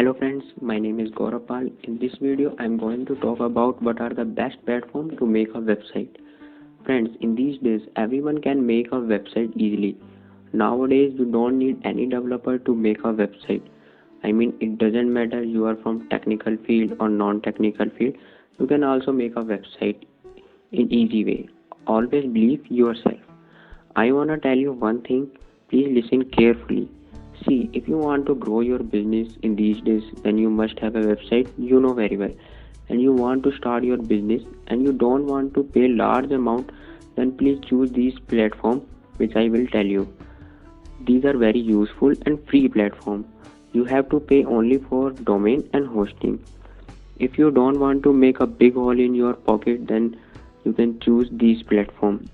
Hello friends, my name is Gaurapal. In this video, I am going to talk about what are the best platforms to make a website. Friends, in these days, everyone can make a website easily. Nowadays, you don't need any developer to make a website. I mean, it doesn't matter you are from technical field or non-technical field. You can also make a website in easy way. Always believe yourself. I wanna tell you one thing. Please listen carefully. See, if you want to grow your business in these days, then you must have a website you know very well. And you want to start your business and you don't want to pay large amount, then please choose these platform which I will tell you. These are very useful and free platform. You have to pay only for domain and hosting. If you don't want to make a big hole in your pocket, then you can choose these platform.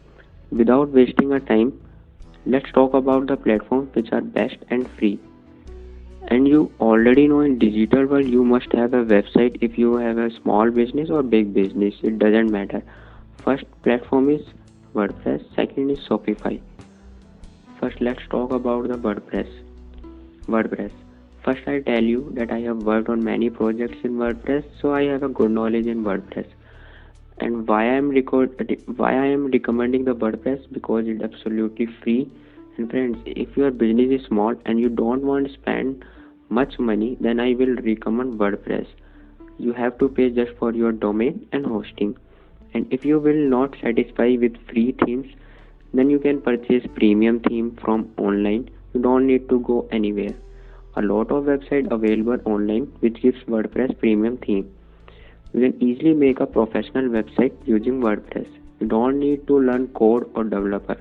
Without wasting a time, let's talk about the platforms which are best and free. And you already know in digital world you must have a website if you have a small business or big business, it doesn't matter. First platform is WordPress, second is Shopify. First let's talk about the WordPress. First I'll tell you that I have worked on many projects in WordPress, so I have a good knowledge in WordPress. And why I am recommending the WordPress, because it's absolutely free. And friends, if your business is small and you don't want to spend much money, then I will recommend WordPress. You have to pay just for your domain and hosting. And if you will not satisfy with free themes, then you can purchase premium theme from online. You don't need to go anywhere. A lot of websites available online which gives WordPress premium theme. You can easily make a professional website using WordPress. You don't need to learn code or developer.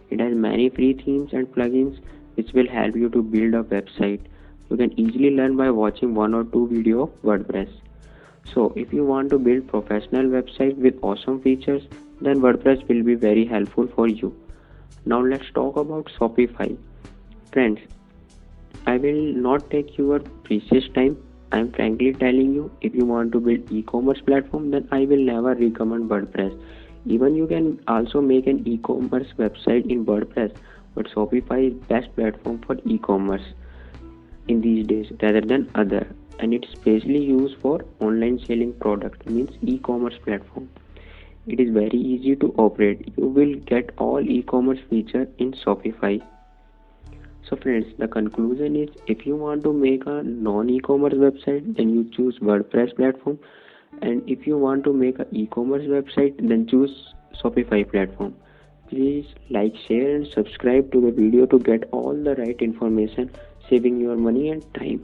It has many free themes and plugins which will help you to build a website. You can easily learn by watching one or two videos of WordPress. So if you want to build professional website with awesome features, then WordPress will be very helpful for you. Now let's talk about Shopify. Friends, I will not take your precious time. I am frankly telling you, if you want to build e-commerce platform, then I will never recommend WordPress. Even you can also make an e-commerce website in WordPress, but Shopify is best platform for e-commerce in these days rather than other, and it's specially used for online selling product, means e-commerce platform. It is very easy to operate. You will get all e-commerce feature in Shopify. So friends, the conclusion is, if you want to make a non-e-commerce website, then you choose WordPress platform. And if you want to make an e-commerce website, then choose Shopify platform. Please like, share and subscribe to the video to get all the right information, saving your money and time.